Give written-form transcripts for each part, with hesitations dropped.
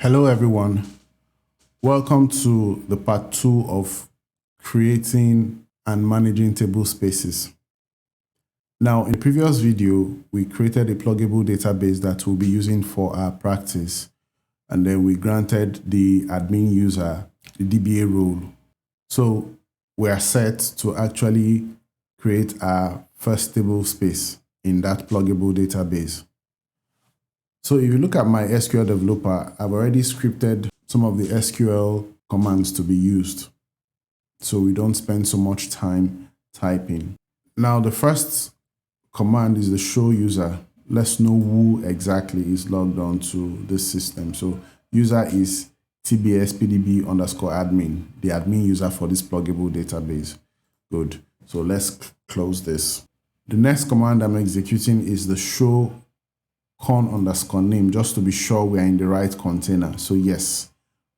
Hello everyone, welcome to the part 2 of creating and managing table spaces. Now in the previous video, we created a pluggable database that we'll be using for our practice, and then we granted the admin user the DBA role. So we are set to actually create our first table space in that pluggable database. So if you look at my SQL developer, I've already scripted some of the SQL commands to be used, so we don't spend so much time typing. Now the first command is the show user. Let's know who exactly is logged on to this system. So user is tbspdb_admin, the admin user for this pluggable database. Good. So let's close this. The next command I'm executing is the show con_name, just to be sure we are in the right container. So yes,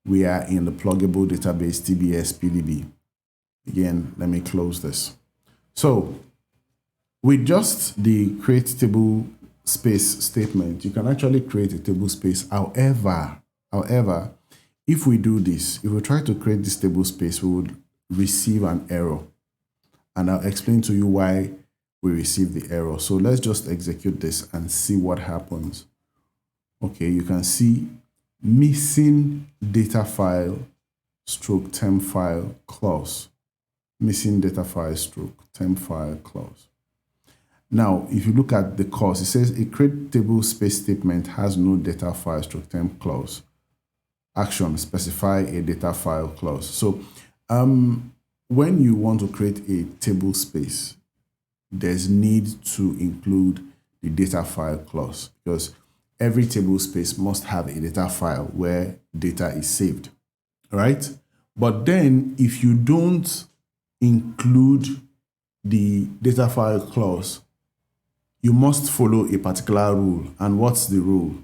we are in the pluggable database tbspdb. Again, let me close this. So with just the create table space statement, you can actually create a table space. However, if we do this, if we try to create this table space, we would receive an error. And I'll explain to you why we receive the error. So let's just execute this and see what happens. Okay, you can see missing data file stroke temp file clause. Missing data file stroke temp file clause. Now, if you look at the clause, it says a create table space statement has no data file stroke temp clause. Action, specify a data file clause. So when you want to create a table space, there's need to include the data file clause, because every table space must have a data file where data is saved, right? But then if you don't include the data file clause, you must follow a particular rule. And what's the rule?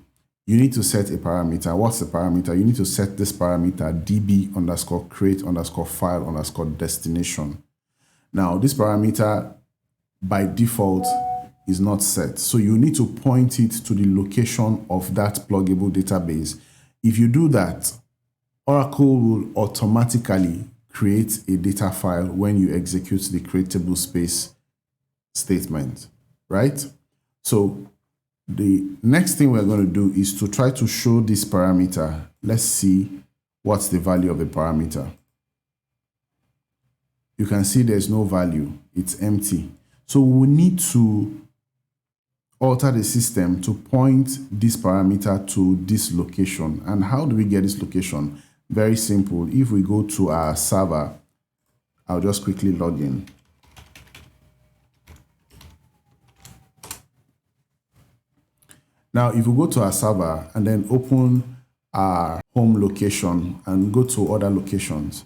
You need to set a parameter. What's the parameter? You need to set this parameter db_create_file_destination. Now this parameter by default is not set. So you need to point it to the location of that pluggable database. If you do that, Oracle will automatically create a data file when you execute the create table space statement, right? So the next thing we're going to do is to try to show this parameter. Let's see what's the value of the parameter. You can see there's no value. It's empty. So we need to alter the system to point this parameter to this location. And how do we get this location? Very simple. If we go to our server, I'll just quickly log in. Now, if we go to our server and then open our home location and go to other locations,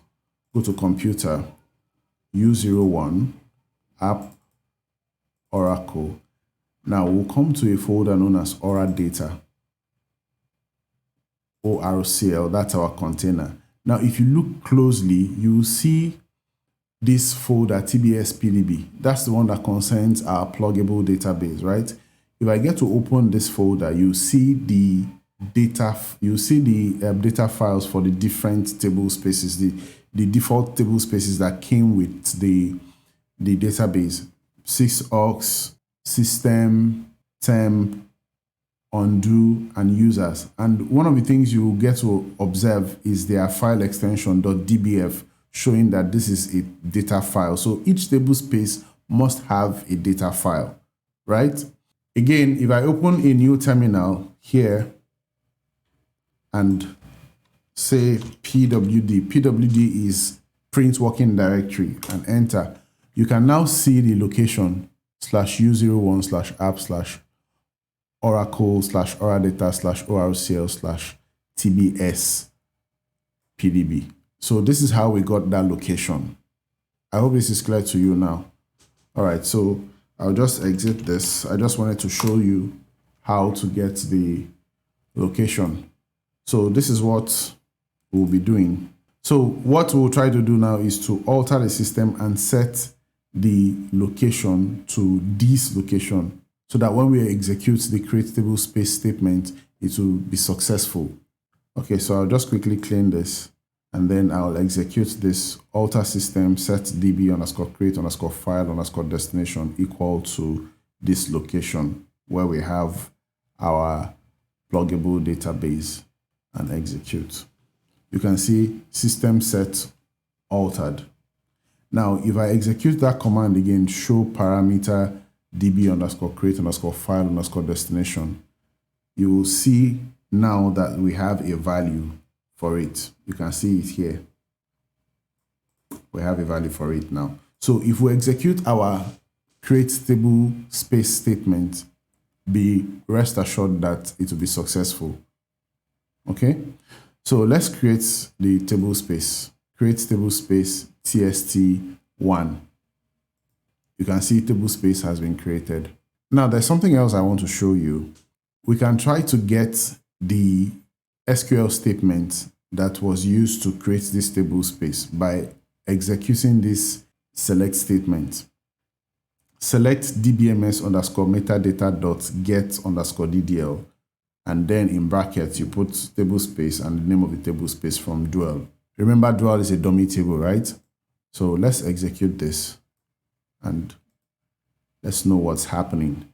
go to computer, U01, app, Oracle. Now we'll come to a folder known as Aura Data, ORCL, that's our container. Now, if you look closely, you will see this folder, tbspdb. That's the one that concerns our pluggable database, right? If I get to open this folder, you see the data, data files for the different table spaces, the default table spaces that came with the database. 6aux, system, temp, undo, and users. And one of the things you get to observe is their file extension .dbf, showing that this is a data file. So each table space must have a data file, right? Again, if I open a new terminal here and say pwd is print working directory, and enter, you can now see the location /u01/app/oradata/orcl/tbspdb. So this is how we got that location. I hope this is clear to you now. All right, so I'll just exit this. I just wanted to show you how to get the location. So this is what we'll be doing. So what we'll try to do now is to alter the system and set the location to this location, so that when we execute the create table space statement, it will be successful. Okay, so I'll just quickly clean this, and then I'll execute this alter system set db underscore create underscore file underscore destination equal to this location where we have our pluggable database, and execute. You can see system set altered. Now, if I execute that command again, show parameter db underscore create underscore file underscore destination, you will see now that we have a value for it. You can see it here. We have a value for it now. So if we execute our create table space statement, be rest assured that it will be successful. Okay, so let's create the table space. Create table space tst1. You can see table space has been created. Now there's something else I want to show you. We can try to get the SQL statement that was used to create this table space by executing this select statement. Select dbms underscore metadata dot get underscore ddl, and then in brackets you put table space and the name of the table space from dual. Remember, dual is a dummy table, right? So let's execute this and let's know what's happening.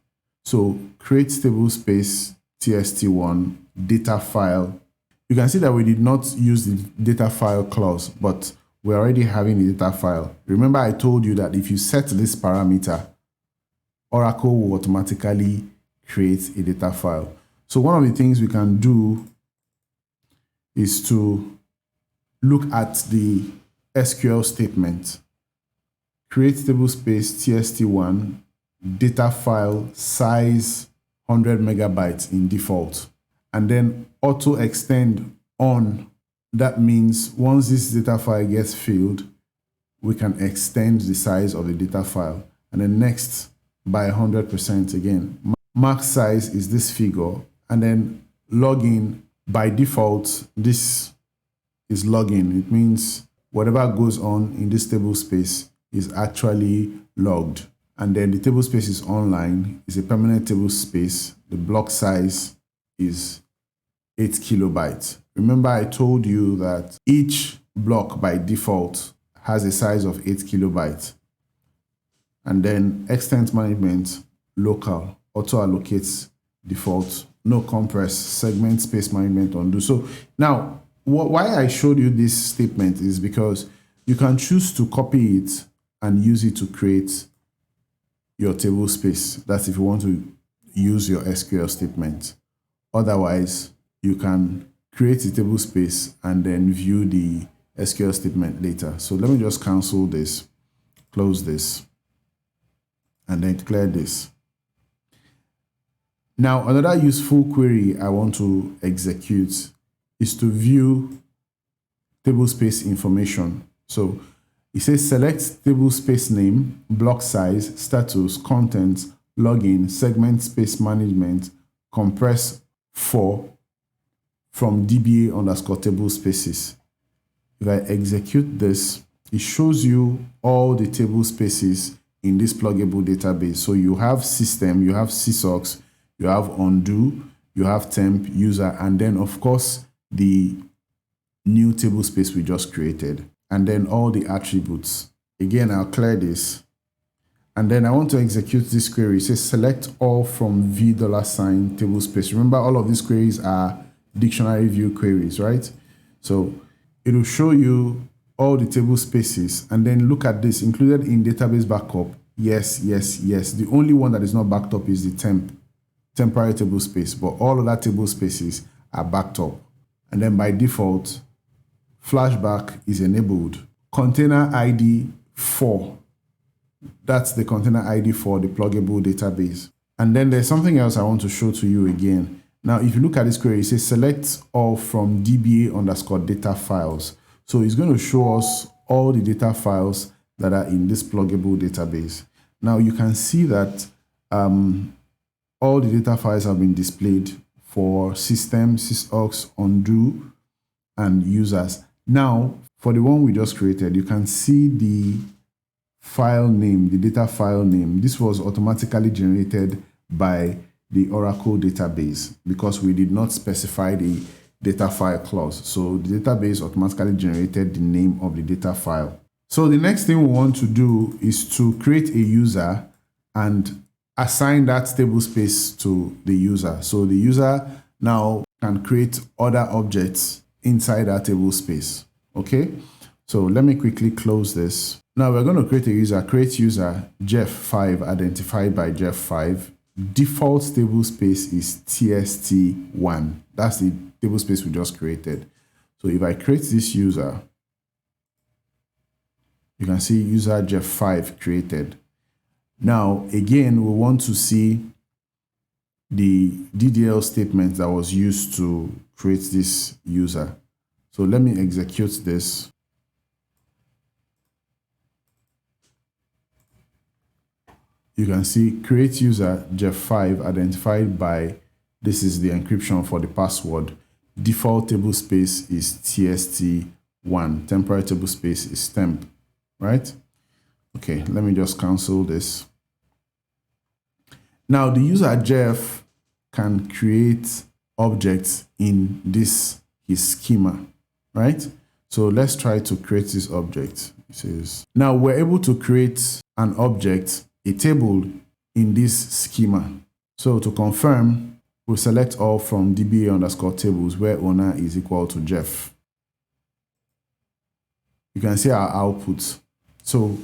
So create table space tst1 data file. You can see that we did not use the data file clause, but we're already having the data file. Remember, I told you that if you set this parameter, Oracle will automatically create a data file. So one of the things we can do is to look at the SQL statement. Create table space tst1 data file size 100 megabytes in default, and then auto extend on. That means once this data file gets filled, we can extend the size of the data file, and then next by 100% again. Max size is this figure, and then login by default, this is login. It means whatever goes on in this table space is actually logged. And then the table space is online, is a permanent table space. The block size is 8 kilobytes. Remember, I told you that each block by default has a size of 8 kilobytes. And then extent management, local, auto allocates default, no compress, segment space management undo. So now, why I showed you this statement is because you can choose to copy it and use it to create your table space. That's if you want to use your SQL statement. Otherwise, you can create a table space and then view the SQL statement later. So let me just cancel this, close this, and then clear this. Now, another useful query I want to execute is to view table space information. So it says select table space name, block size, status, content, login, segment space management, compress for from DBA underscore table spaces. If I execute this, it shows you all the table spaces in this pluggable database. So you have system, you have CSOX, you have undo, you have temp, user, and then of course the new table space we just created, and then all the attributes. Again, I'll clear this. And then I want to execute this query. It says select all from $$ table space. Remember, all of these queries are dictionary view queries, right? So it will show you all the table spaces, and then look at this, included in database backup. Yes, yes, yes. The only one that is not backed up is the temporary table space, but all of that table spaces are backed up. And then by default, flashback is enabled. Container ID 4. That's the container ID for the pluggable database. And then there's something else I want to show to you again. Now, if you look at this query, it says select all from DBA underscore data files. So it's going to show us all the data files that are in this pluggable database. Now you can see that all the data files have been displayed for system, sysox, undo, and users. Now, for the one we just created, you can see the file name, the data file name. This was automatically generated by the Oracle database because we did not specify the data file clause. So the database automatically generated the name of the data file. So the next thing we want to do is to create a user and assign that tablespace to the user. So the user now can create other objects inside that tablespace. Okay, so let me quickly close this. Now we're going to create a user, create user Jeff5 identified by Jeff5. Default tablespace is tst1. That's the tablespace we just created. So if I create this user, you can see user Jeff5 created. Now, again, we want to see the DDL statement that was used to create this user. So let me execute this. You can see create user Jeff5 identified by, this is the encryption for the password. Default tablespace is tst1. Temporary tablespace is temp, right? Okay, let me just cancel this. Now the user Jeff can create objects in this his schema, right? So let's try to create this object. It says, now we're able to create an object, a table in this schema. So to confirm, we'll select all from dba_tables where owner is equal to Jeff. You can see our output. So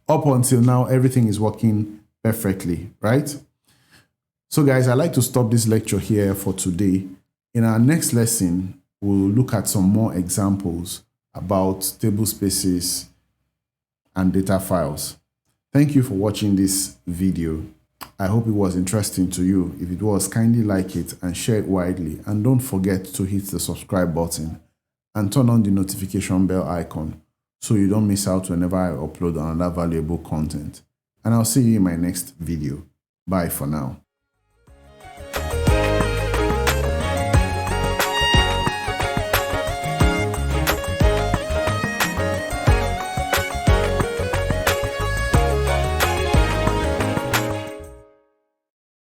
up until now, everything is working perfectly, right? So guys, I'd like to stop this lecture here for today. In our next lesson, we'll look at some more examples about table spaces and data files. Thank you for watching this video. I hope it was interesting to you. If it was, kindly like it and share it widely. And don't forget to hit the subscribe button and turn on the notification bell icon so you don't miss out whenever I upload another valuable content. And I'll see you in my next video. Bye for now.